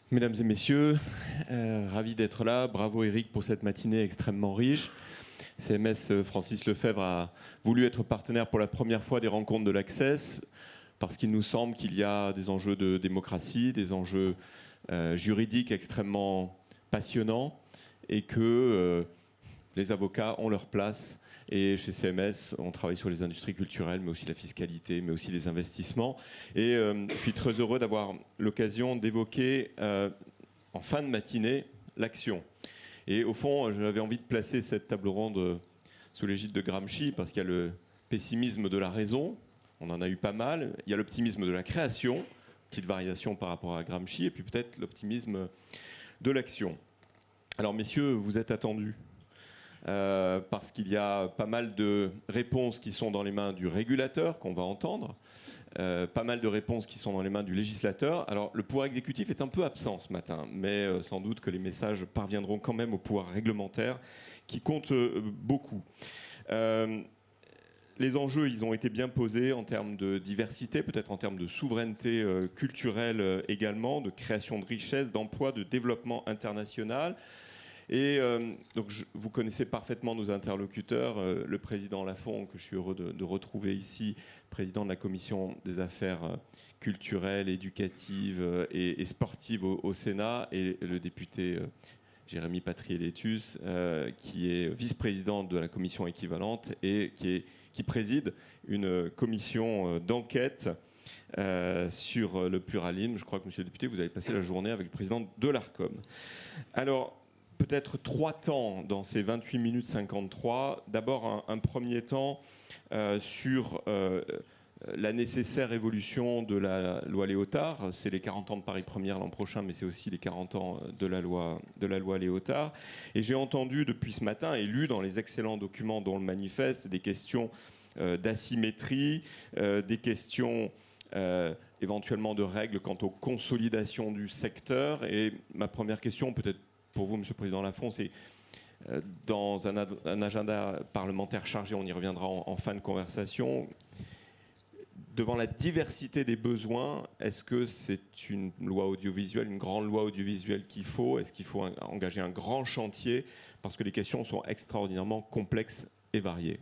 Mesdames et messieurs, ravi d'être là. Bravo Eric pour cette matinée extrêmement riche. CMS Francis Lefebvre a voulu être partenaire pour la première fois des rencontres de l'Access parce qu'il nous semble qu'il y a des enjeux de démocratie, des enjeux juridiques extrêmement passionnants et que les avocats ont leur place. Et chez CMS, on travaille sur les industries culturelles, mais aussi la fiscalité, mais aussi les investissements. Et je suis très heureux d'avoir l'occasion d'évoquer en fin de matinée l'action. Et au fond, j'avais envie de placer cette table ronde sous l'égide de Gramsci, parce qu'il y a le pessimisme de la raison, on en a eu pas mal. Il y a l'optimisme de la création, petite variation par rapport à Gramsci, et puis peut-être l'optimisme de l'action. Alors messieurs, vous êtes attendus. Parce qu'il y a pas mal de réponses qui sont dans les mains du régulateur, qu'on va entendre, pas mal de réponses qui sont dans les mains du législateur. Alors, le pouvoir exécutif est un peu absent ce matin, mais sans doute que les messages parviendront quand même au pouvoir réglementaire, qui compte beaucoup. Les enjeux, ils ont été bien posés en termes de diversité, peut-être en termes de souveraineté culturelle également, de création de richesses, d'emplois, de développement international. Et donc vous connaissez parfaitement nos interlocuteurs, le président Lafont, que je suis heureux de retrouver ici, président de la commission des affaires culturelles, éducatives et sportives au Sénat, et le député Jérémy Patrier-Létus, qui est vice-président de la commission équivalente et qui préside une commission d'enquête sur le pluralisme. Je crois que, monsieur le député, vous avez passé la journée avec le président de l'ARCOM. Alors, peut-être 3 temps dans ces 28 minutes 53. D'abord, un premier temps sur la nécessaire évolution de la loi Léotard. C'est les 40 ans de Paris Première l'an prochain, mais c'est aussi les 40 ans de la loi Léotard. Et j'ai entendu depuis ce matin et lu dans les excellents documents dont le manifeste des questions d'asymétrie, des questions éventuellement de règles quant aux consolidations du secteur. Et ma première question, peut-être pour vous, Monsieur le Président Lafont, c'est dans un agenda parlementaire chargé, on y reviendra en fin de conversation. Devant la diversité des besoins, est-ce que c'est une loi audiovisuelle, une grande loi audiovisuelle qu'il faut ? Est-ce qu'il faut engager un grand chantier ? Parce que les questions sont extraordinairement complexes et variées.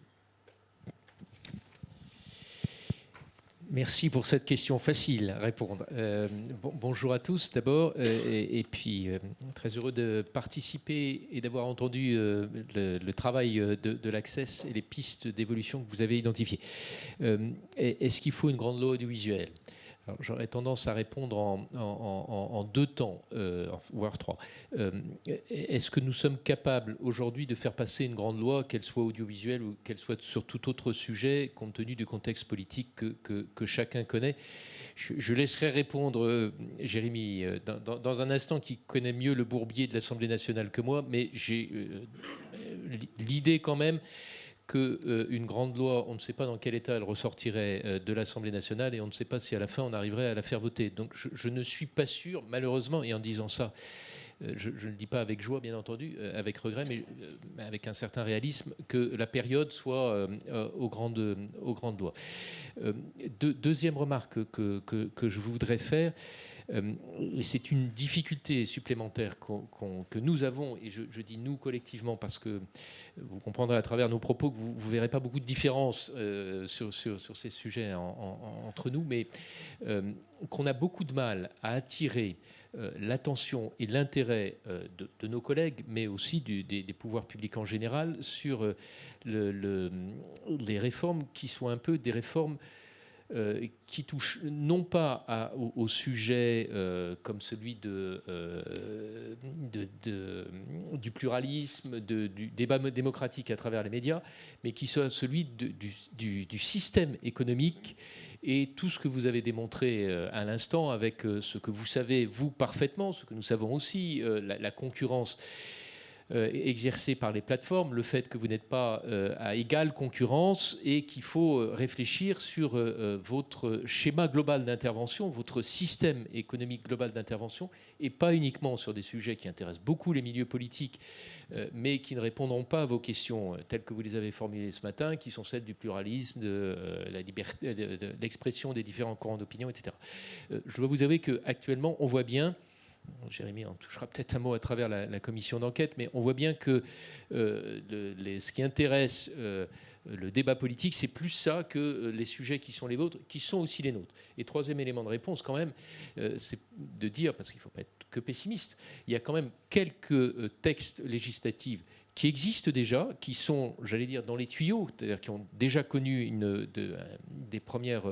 Merci pour cette question facile à répondre. Bonjour à tous d'abord, et puis très heureux de participer et d'avoir entendu le travail de l'Access et les pistes d'évolution que vous avez identifiées. Est-ce qu'il faut une grande loi audiovisuelle ? Alors, j'aurais tendance à répondre en 2 temps, voire 3. Est-ce que nous sommes capables aujourd'hui de faire passer une grande loi, qu'elle soit audiovisuelle ou qu'elle soit sur tout autre sujet, compte tenu du contexte politique que chacun connaît ? Je laisserai répondre Jérémy dans un instant, qui connaît mieux le bourbier de l'Assemblée nationale que moi, mais j'ai l'idée quand même qu'une grande loi, on ne sait pas dans quel état elle ressortirait de l'Assemblée nationale, et on ne sait pas si à la fin on arriverait à la faire voter. Donc je ne suis pas sûr, malheureusement, et en disant ça, je ne le dis pas avec joie, bien entendu, avec regret, mais avec un certain réalisme, que la période soit aux grandes lois. Deuxième remarque que je voudrais faire, et c'est une difficulté supplémentaire que nous avons, et je dis nous collectivement, parce que vous comprendrez à travers nos propos que vous ne verrez pas beaucoup de différence sur ces sujets entre nous, mais qu'on a beaucoup de mal à attirer l'attention et l'intérêt de nos collègues, mais aussi des pouvoirs publics en général, sur les réformes qui sont un peu des réformes qui touchent non pas au sujet comme celui du pluralisme, du débat démocratique à travers les médias, mais qui soit celui du système économique, et tout ce que vous avez démontré à l'instant avec ce que vous savez, vous, parfaitement, ce que nous savons aussi, la concurrence exercée par les plateformes, le fait que vous n'êtes pas à égale concurrence et qu'il faut réfléchir sur votre schéma global d'intervention, votre système économique global d'intervention, et pas uniquement sur des sujets qui intéressent beaucoup les milieux politiques, mais qui ne répondront pas à vos questions telles que vous les avez formulées ce matin, qui sont celles du pluralisme, de la liberté, de l'expression des différents courants d'opinion, etc. Je dois vous avouer qu'actuellement, on voit bien Jérémy en touchera peut-être un mot à travers la commission d'enquête, mais on voit bien que ce qui intéresse le débat politique, c'est plus ça que les sujets qui sont les vôtres, qui sont aussi les nôtres. Et troisième élément de réponse, quand même, c'est de dire, parce qu'il ne faut pas être que pessimiste, il y a quand même quelques textes législatifs qui existent déjà, qui sont, j'allais dire, dans les tuyaux, c'est-à-dire qui ont déjà connu des premières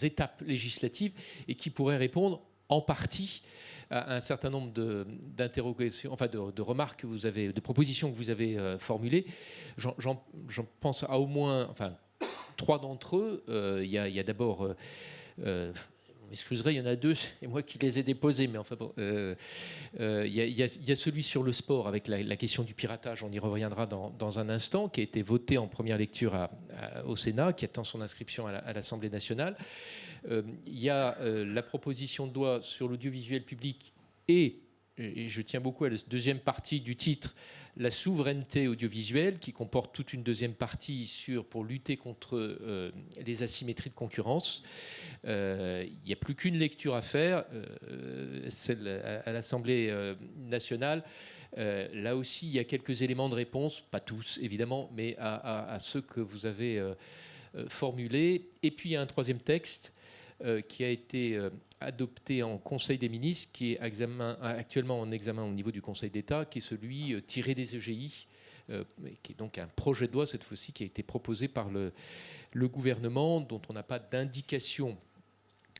étapes législatives et qui pourraient répondre en partie à un certain nombre d'interrogations, enfin de remarques que vous avez, de propositions que vous avez formulées. J'en pense à au moins, enfin, 3 d'entre eux. Il y a d'abord, vous m'excuserez, il y en a 2, c'est moi qui les ai déposés, mais enfin bon, il y a celui sur le sport avec la question du piratage, on y reviendra dans un instant, qui a été voté en première lecture au Sénat, qui attend son inscription à l'Assemblée nationale. Il y a la proposition de loi sur l'audiovisuel public et je tiens beaucoup à la deuxième partie du titre, la souveraineté audiovisuelle, qui comporte toute une deuxième partie pour lutter contre les asymétries de concurrence. Il n'y a plus qu'une lecture à faire, celle à l'Assemblée nationale. Là aussi, il y a quelques éléments de réponse, pas tous évidemment, mais à ceux que vous avez formulés. Et puis il y a un troisième texte qui a été adopté en Conseil des ministres, qui est actuellement en examen au niveau du Conseil d'État, qui est celui tiré des EGI, qui est donc un projet de loi cette fois-ci qui a été proposé par le gouvernement, dont on n'a pas d'indication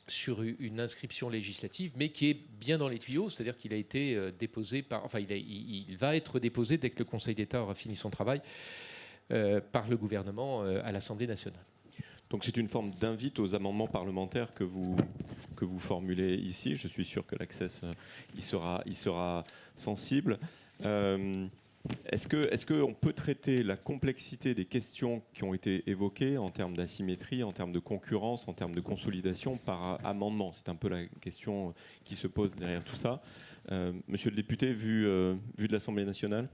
sur une inscription législative, mais qui est bien dans les tuyaux, c'est-à-dire qu'il a été déposé il va être déposé dès que le Conseil d'État aura fini son travail par le gouvernement à l'Assemblée nationale. Donc c'est une forme d'invite aux amendements parlementaires que vous formulez ici. Je suis sûr que l'Access y sera sensible. Est-ce qu'on peut traiter la complexité des questions qui ont été évoquées en termes d'asymétrie, en termes de concurrence, en termes de consolidation par amendement? C'est un peu la question qui se pose derrière tout ça. Monsieur le député, vu de l'Assemblée nationale.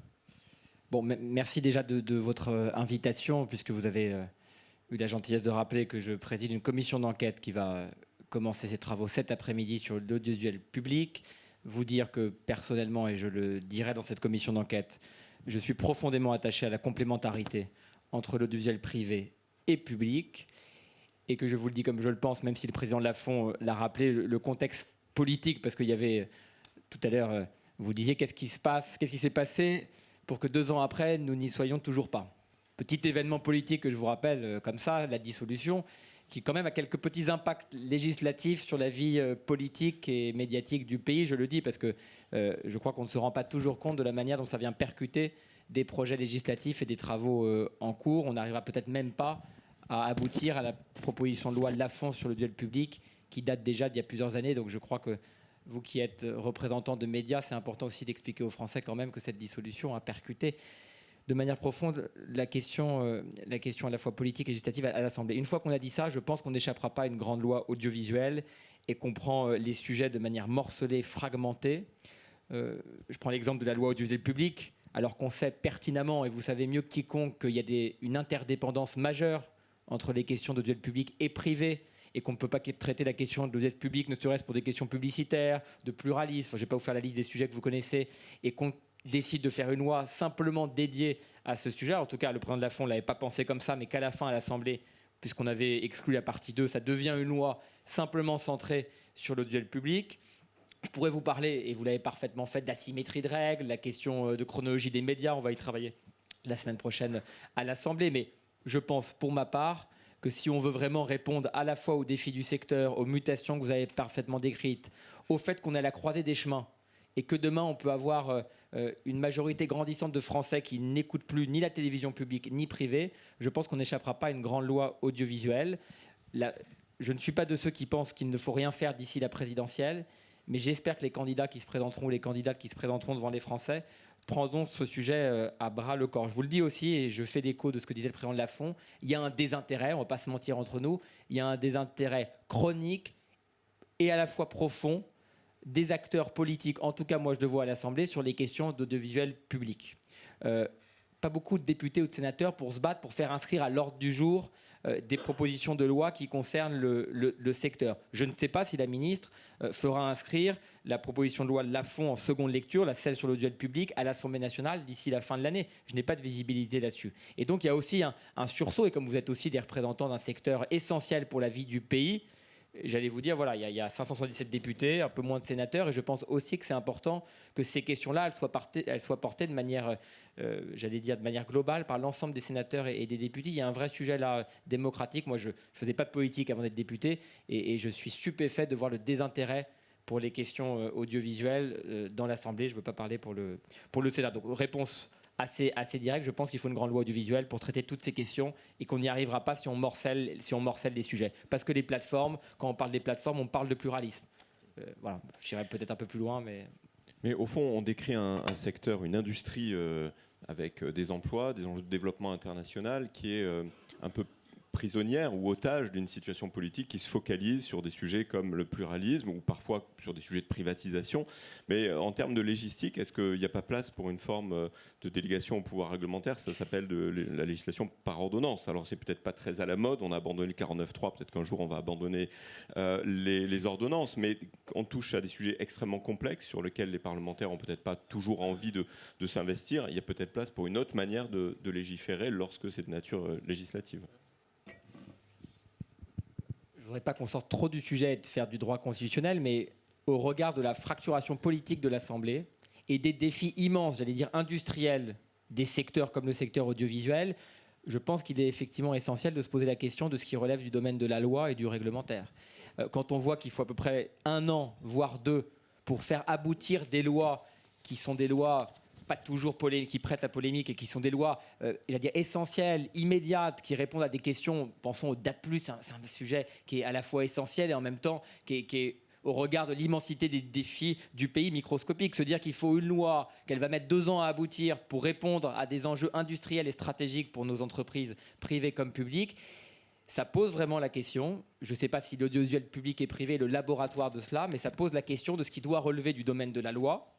Bon, merci déjà de votre invitation, puisque vous avez eu la gentillesse de rappeler que je préside une commission d'enquête qui va commencer ses travaux cet après-midi sur l'audiovisuel public. Vous dire que personnellement, et je le dirai dans cette commission d'enquête, je suis profondément attaché à la complémentarité entre l'audiovisuel privé et public, et que je vous le dis comme je le pense, même si le président Lafont l'a rappelé, le contexte politique, parce qu'il y avait tout à l'heure, vous disiez qu'est-ce qui s'est passé pour que 2 ans après, nous n'y soyons toujours pas. Petit événement politique que je vous rappelle comme ça, la dissolution, qui quand même a quelques petits impacts législatifs sur la vie politique et médiatique du pays. Je le dis parce que je crois qu'on ne se rend pas toujours compte de la manière dont ça vient percuter des projets législatifs et des travaux en cours. On n'arrivera peut-être même pas à aboutir à la proposition de loi Lafont sur le duel public qui date déjà d'il y a plusieurs années. Donc je crois que vous qui êtes représentant de médias, c'est important aussi d'expliquer aux Français quand même que cette dissolution a percuté de manière profonde la question à la fois politique et législative à l'Assemblée. Une fois qu'on a dit ça, je pense qu'on n'échappera pas à une grande loi audiovisuelle et qu'on prend les sujets de manière morcelée, fragmentée. Je prends l'exemple de la loi audiovisuelle publique, alors qu'on sait pertinemment, et vous savez mieux que quiconque, qu'il y a une interdépendance majeure entre les questions d'audiovisuel public et privé, et qu'on ne peut pas traiter la question de l'audiovisuel public, ne serait-ce pour des questions publicitaires, de pluralisme. Je ne vais pas vous faire la liste des sujets que vous connaissez, et qu'on décide de faire une loi simplement dédiée à ce sujet. En tout cas, le président de Lafont ne l'avait pas pensé comme ça, mais qu'à la fin, à l'Assemblée, puisqu'on avait exclu la partie 2, ça devient une loi simplement centrée sur l'audiovisuel public. Je pourrais vous parler, et vous l'avez parfaitement fait, d'asymétrie de règles, la question de chronologie des médias. On va y travailler la semaine prochaine à l'Assemblée. Mais je pense, pour ma part, que si on veut vraiment répondre à la fois aux défis du secteur, aux mutations que vous avez parfaitement décrites, au fait qu'on est à la croisée des chemins, et que demain, on peut avoir une majorité grandissante de Français qui n'écoutent plus ni la télévision publique ni privée, je pense qu'on n'échappera pas à une grande loi audiovisuelle. Je ne suis pas de ceux qui pensent qu'il ne faut rien faire d'ici la présidentielle, mais j'espère que les candidats qui se présenteront ou les candidates qui se présenteront devant les Français prendront ce sujet à bras le corps. Je vous le dis aussi, et je fais l'écho de ce que disait le président de Lafont, il y a un désintérêt, on ne va pas se mentir entre nous, il y a un désintérêt chronique et à la fois profond des acteurs politiques, en tout cas moi je le vois à l'Assemblée, sur les questions d'audiovisuel public. Pas beaucoup de députés ou de sénateurs pour se battre, pour faire inscrire à l'ordre du jour des propositions de loi qui concernent le secteur. Je ne sais pas si la ministre fera inscrire la proposition de loi de Lafon en seconde lecture, celle sur l'audiovisuel public, à l'Assemblée nationale d'ici la fin de l'année. Je n'ai pas de visibilité là-dessus. Et donc il y a aussi un sursaut, et comme vous êtes aussi des représentants d'un secteur essentiel pour la vie du pays, j'allais vous dire, voilà, il y a 577 députés, un peu moins de sénateurs, et je pense aussi que c'est important que ces questions-là, elles soient portées de manière, j'allais dire, de manière globale par l'ensemble des sénateurs et des députés. Il y a un vrai sujet là démocratique. Moi, je ne faisais pas de politique avant d'être député, et je suis stupéfait de voir le désintérêt pour les questions audiovisuelles dans l'Assemblée. Je ne veux pas parler pour le Sénat. Donc, réponse assez direct. Je pense qu'il faut une grande loi audiovisuelle pour traiter toutes ces questions et qu'on n'y arrivera pas si on morcelle des sujets. Parce que les plateformes, quand on parle des plateformes, on parle de pluralisme. Voilà, j'irai peut-être un peu plus loin, mais... Mais au fond, on décrit un secteur, une industrie avec des emplois, des enjeux de développement international qui est un peu prisonnière ou otage d'une situation politique qui se focalise sur des sujets comme le pluralisme ou parfois sur des sujets de privatisation. Mais en termes de légistique, est-ce qu'il n'y a pas place pour une forme de délégation au pouvoir réglementaire? Ça s'appelle la législation par ordonnance. Alors c'est peut-être pas très à la mode, on a abandonné le 49.3, peut-être qu'un jour on va abandonner les ordonnances, mais on touche à des sujets extrêmement complexes sur lesquels les parlementaires n'ont peut-être pas toujours envie de s'investir. Il y a peut-être place pour une autre manière de légiférer lorsque c'est de nature législative. Je ne voudrais pas qu'on sorte trop du sujet et de faire du droit constitutionnel, mais au regard de la fracturation politique de l'Assemblée et des défis immenses, j'allais dire industriels, des secteurs comme le secteur audiovisuel, je pense qu'il est effectivement essentiel de se poser la question de ce qui relève du domaine de la loi et du réglementaire. Quand on voit qu'il faut à peu près 1 an, voire 2, pour faire aboutir des lois qui sont des lois pas toujours qui prêtent à polémique et qui sont des lois essentielles, immédiates, qui répondent à des questions, pensons au DAP+, c'est un sujet qui est à la fois essentiel et en même temps qui est au regard de l'immensité des défis du pays microscopique. Se dire qu'il faut une loi, qu'elle va mettre 2 ans à aboutir pour répondre à des enjeux industriels et stratégiques pour nos entreprises privées comme publiques, ça pose vraiment la question. Je ne sais pas si l'audiovisuel public et privé est le laboratoire de cela, mais ça pose la question de ce qui doit relever du domaine de la loi,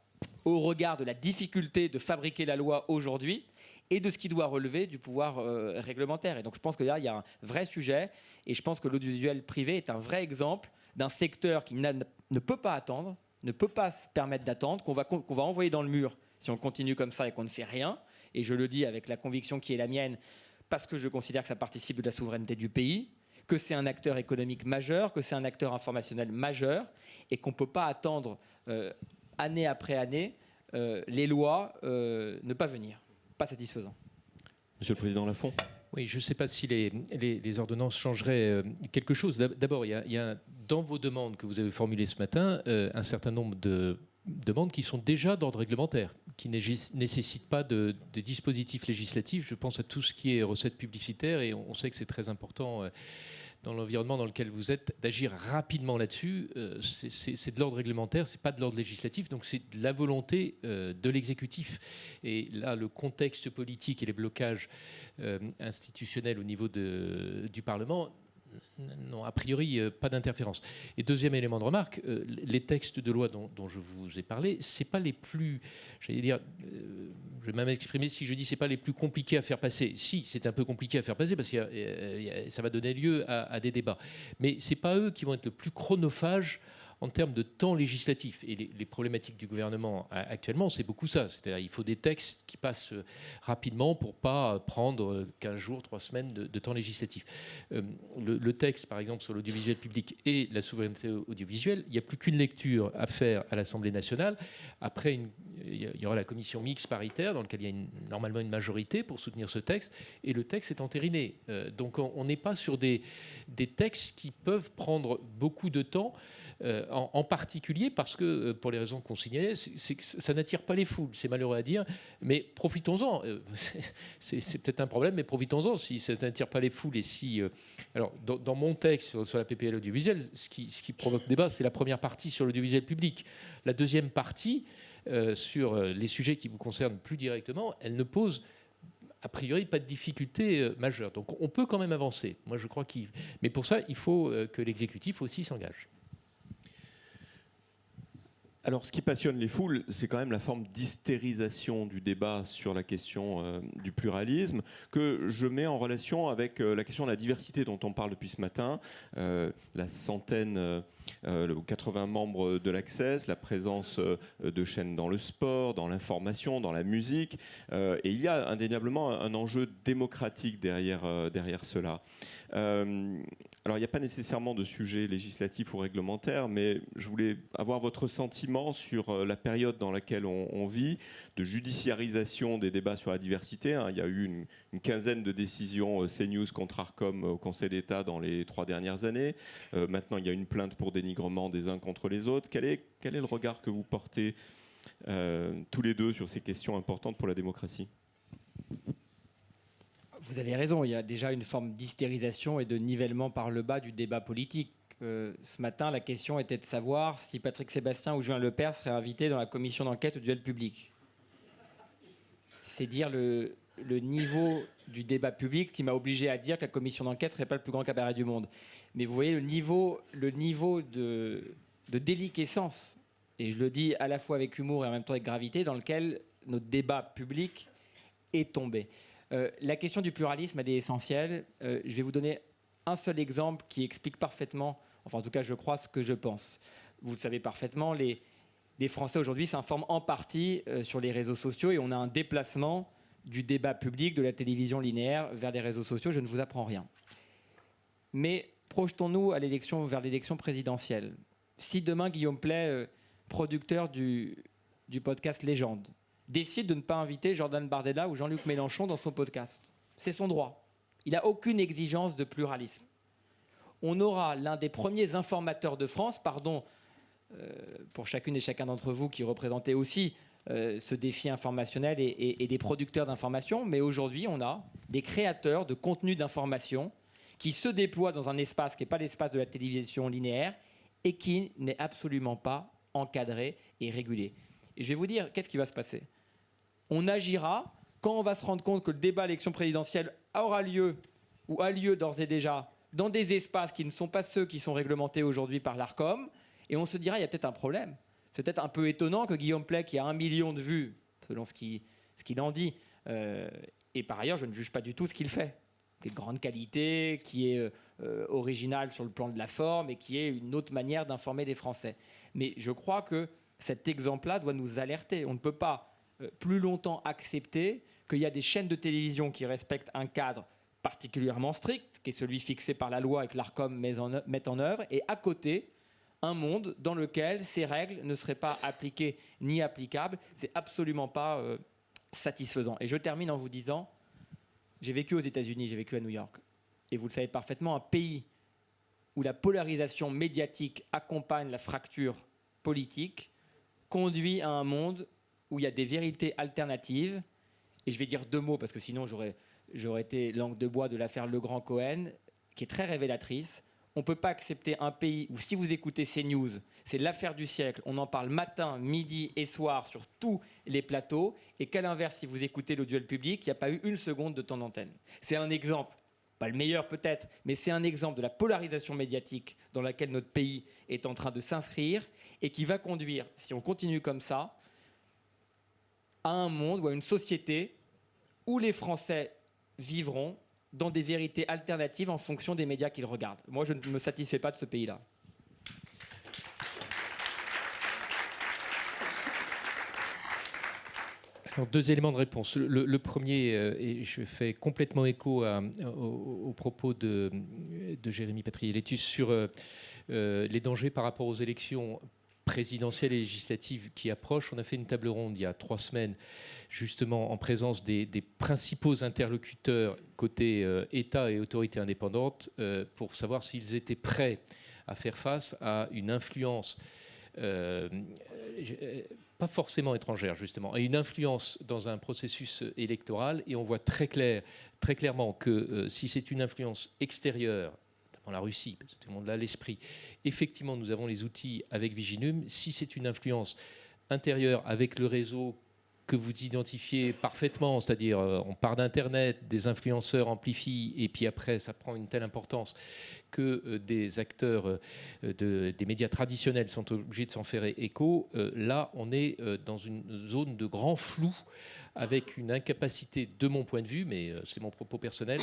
au regard de la difficulté de fabriquer la loi aujourd'hui et de ce qui doit relever du pouvoir réglementaire. Et donc je pense que là, il y a un vrai sujet, et je pense que l'audiovisuel privé est un vrai exemple d'un secteur qui ne peut pas attendre, ne peut pas se permettre d'attendre, qu'on va envoyer dans le mur si on continue comme ça et qu'on ne fait rien. Et je le dis avec la conviction qui est la mienne, parce que je considère que ça participe de la souveraineté du pays, que c'est un acteur économique majeur, que c'est un acteur informationnel majeur, et qu'on ne peut pas attendre année après année, les lois ne pas venir, pas satisfaisant. Monsieur le Président Lafon. Oui, je ne sais pas si les ordonnances changeraient quelque chose. D'abord, il y a dans vos demandes que vous avez formulées ce matin un certain nombre de demandes qui sont déjà d'ordre réglementaire, qui ne nécessitent pas de dispositifs législatifs. Je pense à tout ce qui est recettes publicitaires, et on sait que c'est très important dans l'environnement dans lequel vous êtes, d'agir rapidement là-dessus. C'est de l'ordre réglementaire, c'est pas de l'ordre législatif, donc c'est de la volonté de l'exécutif. Et là, le contexte politique et les blocages institutionnels au niveau du Parlement n'ont a priori pas d'interférence. Et deuxième élément de remarque, les textes de loi dont je vous ai parlé, c'est pas les plus, j'allais dire, je vais même exprimer si je dis c'est pas les plus compliqués à faire passer. Si, c'est un peu compliqué à faire passer parce que ça va donner lieu à des débats. Mais c'est pas eux qui vont être le plus chronophages en termes de temps législatif. Et les problématiques du gouvernement actuellement, c'est beaucoup ça. C'est-à-dire qu'il faut des textes qui passent rapidement pour ne pas prendre 15 jours, 3 semaines de temps législatif. Le texte, par exemple, sur l'audiovisuel public et la souveraineté audiovisuelle, il n'y a plus qu'une lecture à faire à l'Assemblée nationale. Après, il y aura la commission mixte paritaire dans laquelle il y a normalement une majorité pour soutenir ce texte. Et le texte est entériné. Donc on n'est pas sur des textes qui peuvent prendre beaucoup de temps. En particulier parce que, pour les raisons qu'on signalait, ça n'attire pas les foules. C'est malheureux à dire, mais profitons-en. C'est peut-être un problème, mais profitons-en si ça n'attire pas les foules. Et si, alors, dans mon texte sur la PPL audiovisuelle, ce qui provoque débat, c'est la première partie sur l'audiovisuel public. La deuxième partie, sur les sujets qui vous concernent plus directement, elle ne pose a priori pas de difficulté majeure. Donc on peut quand même avancer. Moi, je crois mais pour ça, il faut que l'exécutif aussi s'engage. Alors, ce qui passionne les foules, c'est quand même la forme d'hystérisation du débat sur la question du pluralisme, que je mets en relation avec la question de la diversité dont on parle depuis ce matin, la centaine, 80 membres de l'Access, la présence de chaînes dans le sport, dans l'information, dans la musique. Et il y a indéniablement un enjeu démocratique derrière cela. Alors, il n'y a pas nécessairement de sujet législatif ou réglementaire, mais je voulais avoir votre sentiment sur la période dans laquelle on vit, de judiciarisation des débats sur la diversité. Il y a eu une quinzaine de décisions CNews contre Arcom au Conseil d'État dans les 3 dernières années. Maintenant, il y a une plainte pour dénigrement des uns contre les autres. Quel est le regard que vous portez tous les deux sur ces questions importantes pour la démocratie ? Vous avez raison, il y a déjà une forme d'hystérisation et de nivellement par le bas du débat politique. Ce matin, la question était de savoir si Patrick Sébastien ou Julien Lepers seraient invités dans la commission d'enquête au duel public. C'est dire le niveau du débat public, qui m'a obligé à dire que la commission d'enquête ne serait pas le plus grand cabaret du monde. Mais vous voyez le niveau de déliquescence, et je le dis à la fois avec humour et en même temps avec gravité, dans lequel notre débat public est tombé. La question du pluralisme, elle est essentielle. Je vais vous donner un seul exemple qui explique parfaitement, enfin en tout cas je crois ce que je pense. Vous le savez parfaitement, les Français aujourd'hui s'informent en partie sur les réseaux sociaux et on a un déplacement du débat public, de la télévision linéaire vers les réseaux sociaux. Je ne vous apprends rien. Mais projetons-nous vers l'élection présidentielle. Si demain Guillaume Pley, producteur du podcast Légende, décide de ne pas inviter Jordan Bardella ou Jean-Luc Mélenchon dans son podcast, c'est son droit. Il n'a aucune exigence de pluralisme. On aura l'un des premiers informateurs de France, pardon pour chacune et chacun d'entre vous qui représentez aussi ce défi informationnel et des producteurs d'information, mais aujourd'hui on a des créateurs de contenus d'information qui se déploient dans un espace qui n'est pas l'espace de la télévision linéaire et qui n'est absolument pas encadré et régulé. Et je vais vous dire, qu'est-ce qui va se passer ? On agira quand on va se rendre compte que le débat à l'élection présidentielle aura lieu ou a lieu d'ores et déjà dans des espaces qui ne sont pas ceux qui sont réglementés aujourd'hui par l'Arcom, et on se dira il y a peut-être un problème. C'est peut-être un peu étonnant que Guillaume Pley, qui a 1 million de vues, selon ce qu'il en dit, et par ailleurs je ne juge pas du tout ce qu'il fait, qui est de grande qualité, qui est original sur le plan de la forme et qui est une autre manière d'informer les Français. Mais je crois que cet exemple-là doit nous alerter. On ne peut pas plus longtemps accepter qu'il y a des chaînes de télévision qui respectent un cadre particulièrement strict, qui est celui fixé par la loi et que l'Arcom met en œuvre, et à côté, un monde dans lequel ces règles ne seraient pas appliquées ni applicables. C'est absolument pas satisfaisant. Et je termine en vous disant, j'ai vécu aux États-Unis, j'ai vécu à New York, et vous le savez parfaitement, un pays où la polarisation médiatique accompagne la fracture politique conduit à un monde où il y a des vérités alternatives, et je vais dire 2 mots parce que sinon j'aurais été langue de bois de l'affaire Legrand-Cohen, qui est très révélatrice. On ne peut pas accepter un pays où, si vous écoutez CNews, c'est l'affaire du siècle, on en parle matin, midi et soir sur tous les plateaux, et qu'à l'inverse, si vous écoutez le duel public, il n'y a pas eu 1 seconde de temps d'antenne. C'est un exemple, pas le meilleur peut-être, mais c'est un exemple de la polarisation médiatique dans laquelle notre pays est en train de s'inscrire et qui va conduire, si on continue comme ça, à un monde ou à une société où les Français vivront dans des vérités alternatives en fonction des médias qu'ils regardent. Moi, je ne me satisfais pas de ce pays-là. Alors, 2 éléments de réponse. Le premier, et je fais complètement écho aux propos de Jérémy Patrier-Létus sur les dangers par rapport aux élections présidentielle et législative qui approche. On a fait une table ronde il y a 3 semaines, justement en présence des principaux interlocuteurs côté État et autorités indépendantes pour savoir s'ils étaient prêts à faire face à une influence, pas forcément étrangère justement, à une influence dans un processus électoral. Et on voit très clairement que si c'est une influence extérieure, dans la Russie, parce que tout le monde l'a à l'esprit. Effectivement, nous avons les outils avec Viginum. Si c'est une influence intérieure avec le réseau que vous identifiez parfaitement, c'est-à-dire on part d'Internet, des influenceurs amplifient, et puis après ça prend une telle importance que des acteurs des médias traditionnels sont obligés de s'en faire écho. Là, on est dans une zone de grand flou, avec une incapacité, de mon point de vue, mais c'est mon propos personnel,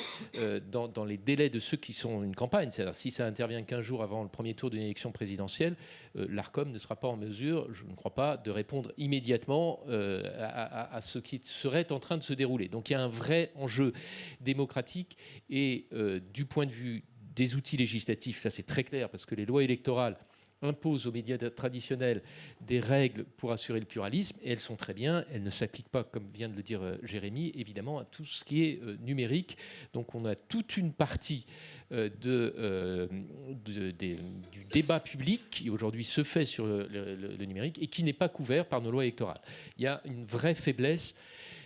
dans les délais de ceux qui sont une campagne. C'est-à-dire, si ça intervient 15 jours avant le premier tour d'une élection présidentielle, l'ARCOM ne sera pas en mesure, je ne crois pas, de répondre immédiatement à ce qui serait en train de se dérouler. Donc il y a un vrai enjeu démocratique et du point de vue des outils législatifs, ça c'est très clair, parce que les lois électorales imposent aux médias traditionnels des règles pour assurer le pluralisme, et elles sont très bien, elles ne s'appliquent pas, comme vient de le dire Jérémy, évidemment, à tout ce qui est numérique. Donc on a toute une partie du débat public qui aujourd'hui se fait sur le numérique et qui n'est pas couvert par nos lois électorales. Il y a une vraie faiblesse.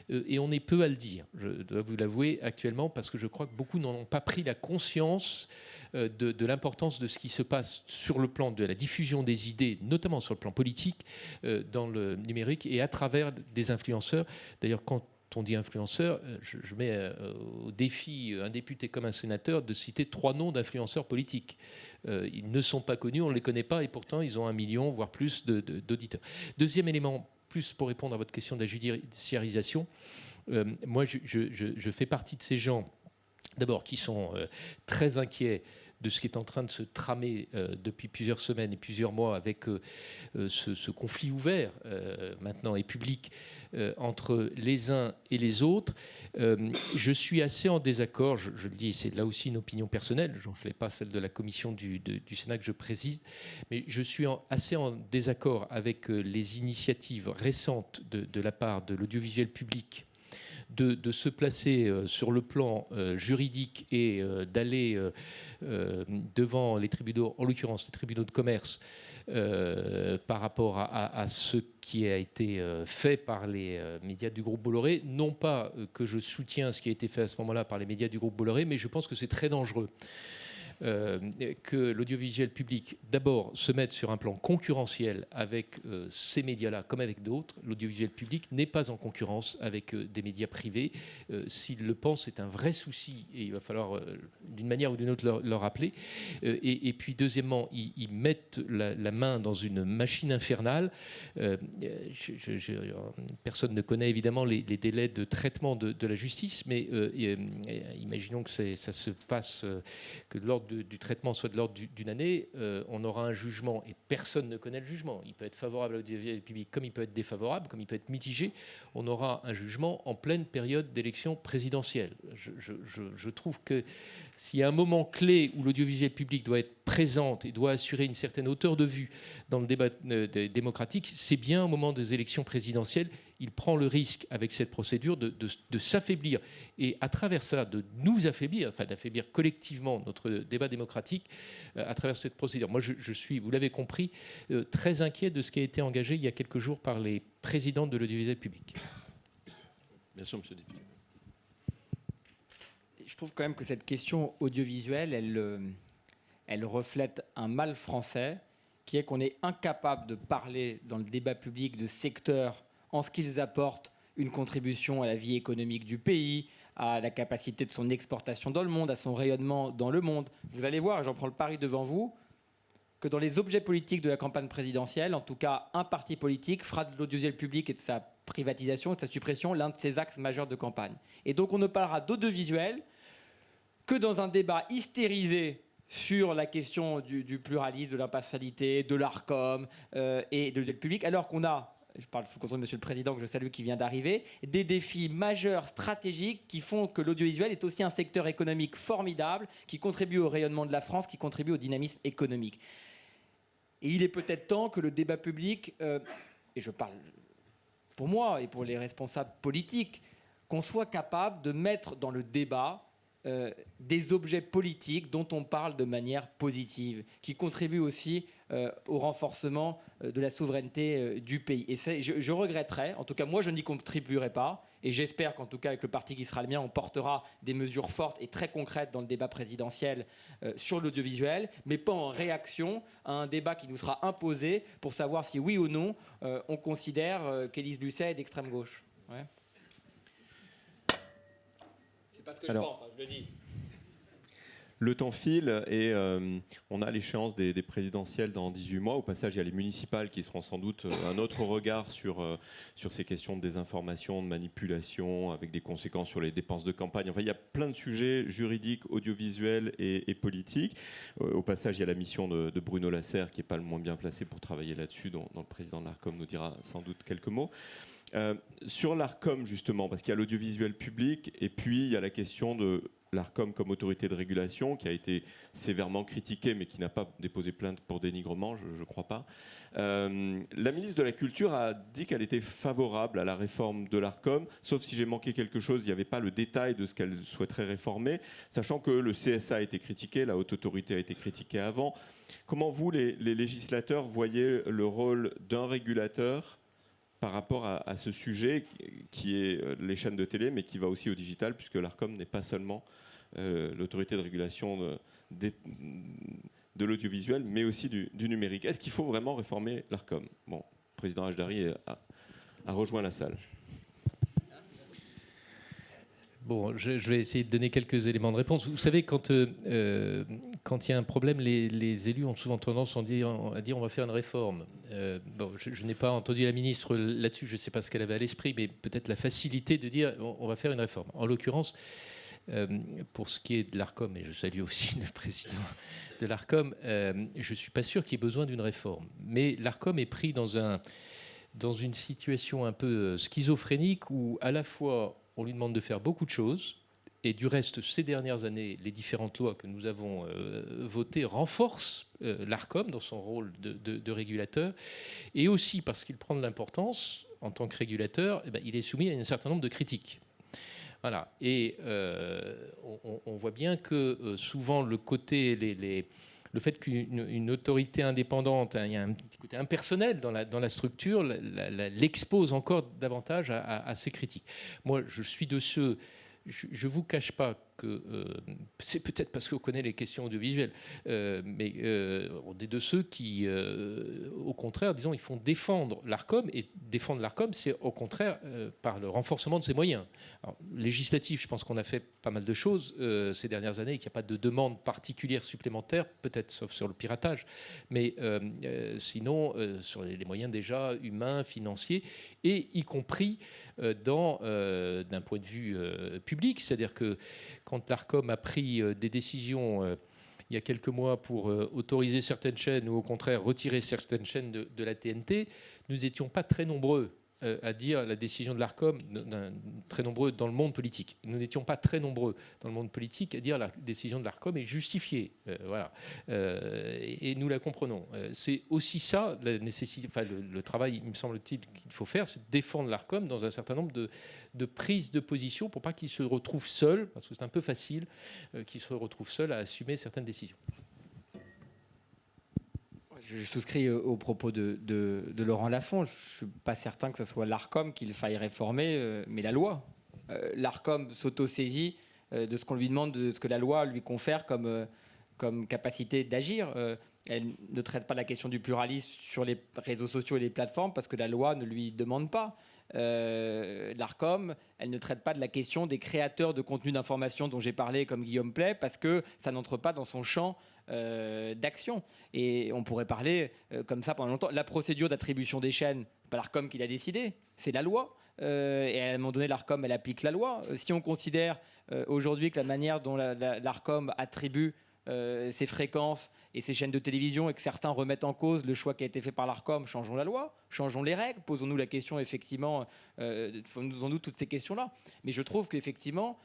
Et on est peu à le dire, je dois vous l'avouer actuellement, parce que je crois que beaucoup n'en ont pas pris la conscience de l'importance de ce qui se passe sur le plan de la diffusion des idées, notamment sur le plan politique, dans le numérique et à travers des influenceurs. D'ailleurs, quand on dit influenceur, je mets au défi un député comme un sénateur de citer 3 noms d'influenceurs politiques. Ils ne sont pas connus, on ne les connaît pas, et pourtant ils ont 1 million, voire plus d'auditeurs. Deuxième élément, plus pour répondre à votre question de la judiciarisation, moi je fais partie de ces gens, d'abord, qui sont très inquiets de ce qui est en train de se tramer depuis plusieurs semaines et plusieurs mois avec ce conflit ouvert, maintenant et public, entre les uns et les autres. Je suis assez en désaccord, je le dis, c'est là aussi une opinion personnelle, je n'en fais pas celle de la commission du Sénat que je préside, mais je suis assez en désaccord avec les initiatives récentes de la part de l'audiovisuel public de se placer sur le plan juridique et d'aller devant les tribunaux, en l'occurrence les tribunaux de commerce, par rapport à ce qui a été fait par les médias du groupe Bolloré. Non pas que je soutiens ce qui a été fait à ce moment-là par les médias du groupe Bolloré, mais je pense que c'est très dangereux. Que l'audiovisuel public, d'abord, se mette sur un plan concurrentiel avec ces médias-là, comme avec d'autres. L'audiovisuel public n'est pas en concurrence avec des médias privés. S'il le pense, c'est un vrai souci, et il va falloir, d'une manière ou d'une autre, leur rappeler. Et puis, deuxièmement, ils mettent la main dans une machine infernale. Personne ne connaît évidemment les délais de traitement de la justice, mais imaginons que ça se passe, que l'ordre du traitement soit de l'ordre d'une année, on aura un jugement et personne ne connaît le jugement. Il peut être favorable à l'audiovisuel public comme il peut être défavorable, comme il peut être mitigé. On aura un jugement en pleine période d'élection présidentielle. Je trouve que s'il y a un moment clé où l'audiovisuel public doit être présente et doit assurer une certaine hauteur de vue dans le débat démocratique, c'est bien au moment des élections présidentielles. Il prend le risque, avec cette procédure, de s'affaiblir. Et à travers ça, de nous affaiblir, enfin d'affaiblir collectivement notre débat démocratique à travers cette procédure. Moi, je suis, vous l'avez compris, très inquiet de ce qui a été engagé il y a quelques jours par les présidents de l'audiovisuel public. Bien sûr, monsieur Dépine. Je trouve quand même que cette question audiovisuelle, elle reflète un mal français, qui est qu'on est incapable de parler dans le débat public de secteurs en ce qu'ils apportent une contribution à la vie économique du pays, à la capacité de son exportation dans le monde, à son rayonnement dans le monde. Vous allez voir, j'en prends le pari devant vous, que dans les objets politiques de la campagne présidentielle, en tout cas, un parti politique fera de l'audiovisuel public et de sa privatisation et de sa suppression l'un de ses axes majeurs de campagne. Et donc on ne parlera d'audiovisuel que dans un débat hystérisé sur la question du pluralisme, de l'impartialité, de l'ARCOM et de l'audiovisuel public, alors qu'on a, je parle sous le contrôle de Monsieur le Président, que je salue, qui vient d'arriver, des défis majeurs stratégiques qui font que l'audiovisuel est aussi un secteur économique formidable, qui contribue au rayonnement de la France, qui contribue au dynamisme économique. Et il est peut-être temps que le débat public, et je parle pour moi et pour les responsables politiques, qu'on soit capable de mettre dans le débat des objets politiques dont on parle de manière positive, qui contribuent aussi au renforcement de la souveraineté du pays. Et je regretterais, en tout cas moi je n'y contribuerai pas, et j'espère qu'en tout cas avec le parti qui sera le mien, on portera des mesures fortes et très concrètes dans le débat présidentiel sur l'audiovisuel, mais pas en réaction à un débat qui nous sera imposé pour savoir si oui ou non on considère qu'Élise Lucet est d'extrême gauche. Ouais. C'est pas ce que je pense, je le dis. Le temps file et on a l'échéance des présidentielles dans 18 mois. Au passage, il y a les municipales qui seront sans doute un autre regard sur ces questions de désinformation, de manipulation, avec des conséquences sur les dépenses de campagne. Enfin, il y a plein de sujets juridiques, audiovisuels et politiques. Au passage, il y a la mission de Bruno Lasserre qui n'est pas le moins bien placé pour travailler là-dessus, dont le président de l'Arcom nous dira sans doute quelques mots. Sur l'Arcom, justement, parce qu'il y a l'audiovisuel public et puis il y a la question de l'Arcom comme autorité de régulation qui a été sévèrement critiquée mais qui n'a pas déposé plainte pour dénigrement, je ne crois pas. La ministre de la Culture a dit qu'elle était favorable à la réforme de l'Arcom, sauf si j'ai manqué quelque chose, il n'y avait pas le détail de ce qu'elle souhaiterait réformer, sachant que le CSA a été critiqué, la haute autorité a été critiquée avant. Comment vous, les législateurs, voyez le rôle d'un régulateur par rapport à ce sujet qui est les chaînes de télé, mais qui va aussi au digital, puisque l'Arcom n'est pas seulement l'autorité de régulation de l'audiovisuel, mais aussi du numérique. Est-ce qu'il faut vraiment réformer l'Arcom ? Bon, le président Hajdari a rejoint la salle. Bon, je vais essayer de donner quelques éléments de réponse. Vous savez, quand il y a un problème, les élus ont souvent tendance à dire on va faire une réforme. Bon, je n'ai pas entendu la ministre là-dessus, je ne sais pas ce qu'elle avait à l'esprit, mais peut-être la facilité de dire on va faire une réforme. En l'occurrence, pour ce qui est de l'Arcom, et je salue aussi le président de l'Arcom, je ne suis pas sûr qu'il y ait besoin d'une réforme. Mais l'Arcom est pris dans une situation un peu schizophrénique où à la fois on lui demande de faire beaucoup de choses, et du reste, ces dernières années, les différentes lois que nous avons votées renforcent l'Arcom dans son rôle de régulateur, et aussi parce qu'il prend de l'importance en tant que régulateur, il est soumis à un certain nombre de critiques. Voilà. Et on voit bien que souvent le fait qu'une autorité indépendante, il y a un petit côté impersonnel dans la structure, l'expose encore davantage à ces critiques. Moi, je suis de ceux, je ne vous cache pas que c'est peut-être parce qu'on connaît les questions audiovisuelles, mais on est de ceux qui, au contraire, disons, ils font défendre l'Arcom, et défendre l'Arcom, c'est au contraire par le renforcement de ses moyens. Alors, législatif, je pense qu'on a fait pas mal de choses ces dernières années, qu'il n'y a pas de demande particulière supplémentaire, peut-être sauf sur le piratage, mais sinon sur les moyens déjà humains, financiers, et y compris d'un point de vue public, c'est-à-dire que quand l'Arcom a pris des décisions il y a quelques mois pour autoriser certaines chaînes ou au contraire retirer certaines chaînes de la TNT, nous n'étions pas très nombreux à dire la décision de l'Arcom, très nombreux dans le monde politique. Nous n'étions pas très nombreux dans le monde politique à dire la décision de l'Arcom est justifiée. Voilà. Et nous la comprenons. C'est aussi ça, la nécessité, enfin, le travail, il me semble-t-il, qu'il faut faire, c'est de défendre l'Arcom dans un certain nombre de prises de position pour pas qu'il se retrouve seul, parce que c'est un peu facile, qu'il se retrouve seul à assumer certaines décisions. Je souscris aux propos de Laurent Lafont. Je ne suis pas certain que ce soit l'Arcom qu'il faille réformer, mais la loi. L'Arcom s'auto-saisit de ce qu'on lui demande, de ce que la loi lui confère comme capacité d'agir. Elle ne traite pas la question du pluralisme sur les réseaux sociaux et les plateformes parce que la loi ne lui demande pas. L'Arcom, elle ne traite pas de la question des créateurs de contenu d'information dont j'ai parlé, comme Guillaume Pley, parce que ça n'entre pas dans son champ d'action. Et on pourrait parler comme ça pendant longtemps. La procédure d'attribution des chaînes, c'est pas l'Arcom qui l'a décidé, c'est la loi. Et à un moment donné, l'Arcom, elle applique la loi. Si on considère aujourd'hui que la manière dont l'Arcom attribue ces fréquences et ces chaînes de télévision et que certains remettent en cause le choix qui a été fait par l'Arcom, changeons la loi, changeons les règles, posons-nous la question, effectivement, faisons-nous toutes ces questions-là. Mais je trouve qu'effectivement,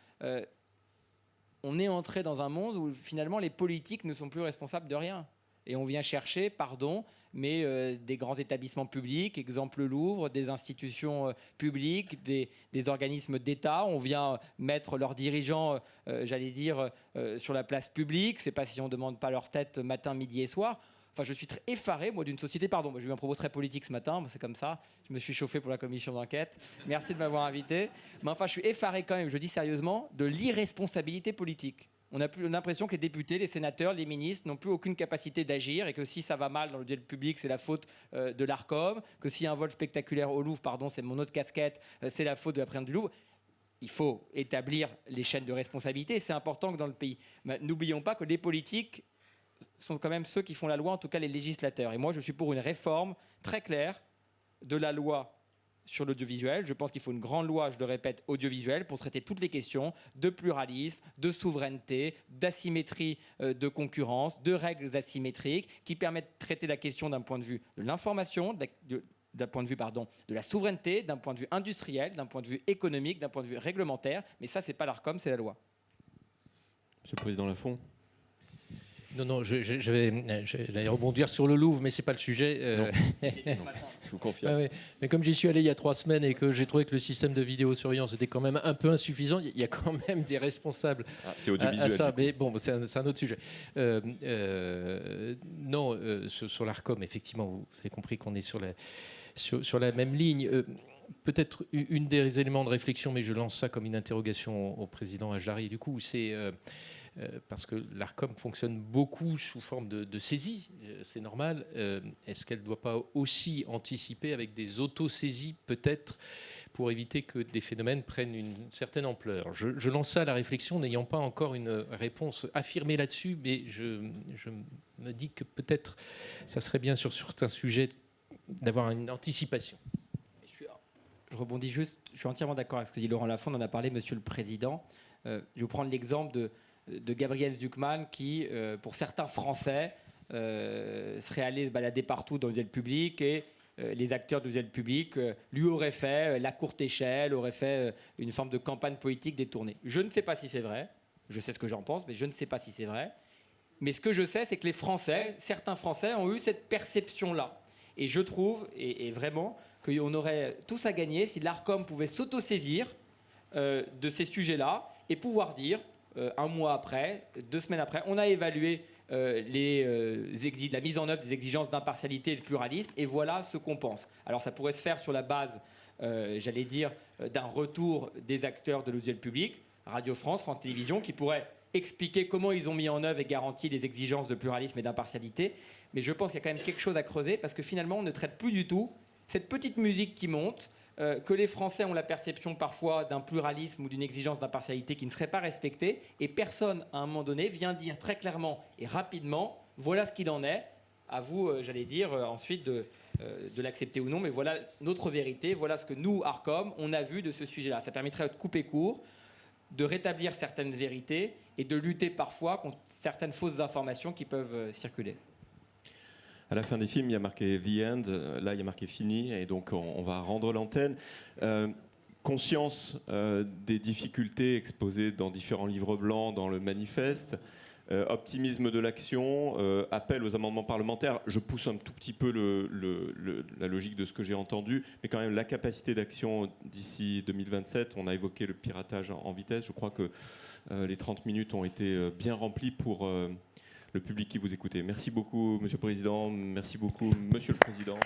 on est entré dans un monde où finalement les politiques ne sont plus responsables de rien. Et on vient chercher, pardon, mais des grands établissements publics, exemple le Louvre, des institutions publiques, des organismes d'État. On vient mettre leurs dirigeants, j'allais dire, sur la place publique. C'est pas si on ne demande pas leur tête matin, midi et soir. Enfin, je suis très effaré, moi, d'une société... Pardon, moi, j'ai eu un propos très politique ce matin, c'est comme ça. Je me suis chauffé pour la commission d'enquête. Merci de m'avoir invité. Mais enfin, je suis effaré quand même, je dis sérieusement, de l'irresponsabilité politique. On a plus l'impression que les députés, les sénateurs, les ministres n'ont plus aucune capacité d'agir et que si ça va mal dans le duel public, c'est la faute de l'Arcom, que s'il y a un vol spectaculaire au Louvre, pardon, c'est mon autre casquette, c'est la faute de la présidente du Louvre. Il faut établir les chaînes de responsabilité, c'est important que dans le pays. Mais n'oublions pas que les politiques sont quand même ceux qui font la loi, en tout cas les législateurs. Et moi, je suis pour une réforme très claire de la loi sur l'audiovisuel. Je pense qu'il faut une grande loi, je le répète, audiovisuelle, pour traiter toutes les questions de pluralisme, de souveraineté, d'asymétrie de concurrence, de règles asymétriques, qui permettent de traiter la question d'un point de vue de l'information, d'un point de vue de la souveraineté, d'un point de vue industriel, d'un point de vue économique, d'un point de vue réglementaire. Mais ça, c'est pas l'Arcom, c'est la loi. Monsieur le Président Lafont. Non, j'allais rebondir sur le Louvre, mais c'est pas le sujet. Je vous confirme. Ouais. Mais comme j'y suis allé il y a 3 semaines et que j'ai trouvé que le système de vidéosécurveillance était quand même un peu insuffisant, il y a quand même des responsables C'est audiovisuel. à ça. Mais bon, c'est un autre sujet. Sur l'Arcom, effectivement, vous avez compris qu'on est sur la même ligne. Peut-être une des éléments de réflexion, mais je lance ça comme une interrogation au président Ajdari, du coup, c'est... parce que l'Arcom fonctionne beaucoup sous forme de saisie, c'est normal. Est-ce qu'elle ne doit pas aussi anticiper avec des autosaisies, peut-être, pour éviter que des phénomènes prennent une certaine ampleur? Je lance ça à la réflexion, n'ayant pas encore une réponse affirmée là-dessus, mais je me dis que peut-être ça serait bien sur certains sujets d'avoir une anticipation. Je rebondis juste, je suis entièrement d'accord avec ce que dit Laurent Lafont, on en a parlé, Monsieur le Président. Je vais vous prendre l'exemple de Gabriel Zucman qui, pour certains Français, serait allé se balader partout dans le duel public et les acteurs du duel public lui auraient fait la courte échelle, auraient fait une forme de campagne politique détournée. Je ne sais pas si c'est vrai, je sais ce que j'en pense, mais je ne sais pas si c'est vrai. Mais ce que je sais, c'est que les Français, certains Français ont eu cette perception-là. Et je trouve, et vraiment, qu'on aurait tous à gagner si l'Arcom pouvait s'autosaisir de ces sujets-là et pouvoir dire, un mois après, 2 semaines après, on a évalué la mise en œuvre des exigences d'impartialité et de pluralisme, et voilà ce qu'on pense. Alors ça pourrait se faire sur la base, j'allais dire, d'un retour des acteurs de l'audiovisuel public, Radio France, France Télévisions, qui pourraient expliquer comment ils ont mis en œuvre et garanti les exigences de pluralisme et d'impartialité. Mais je pense qu'il y a quand même quelque chose à creuser, parce que finalement, on ne traite plus du tout cette petite musique qui monte, que les Français ont la perception parfois d'un pluralisme ou d'une exigence d'impartialité qui ne serait pas respectée, et personne, à un moment donné, vient dire très clairement et rapidement, voilà ce qu'il en est, à vous, j'allais dire, ensuite de l'accepter ou non, mais voilà notre vérité, voilà ce que nous, Arcom, on a vu de ce sujet-là. Ça permettrait de couper court, de rétablir certaines vérités et de lutter parfois contre certaines fausses informations qui peuvent circuler. À la fin des films, il y a marqué « The End », là il y a marqué « Fini », et donc on va rendre l'antenne. Conscience des difficultés exposées dans différents livres blancs, dans le manifeste, optimisme de l'action, appel aux amendements parlementaires. Je pousse un tout petit peu la logique de ce que j'ai entendu, mais quand même la capacité d'action d'ici 2027. On a évoqué le piratage en vitesse. Je crois que les 30 minutes ont été bien remplies pour... le public qui vous écoutez. Merci beaucoup, Monsieur le Président. Merci beaucoup, Monsieur le Président.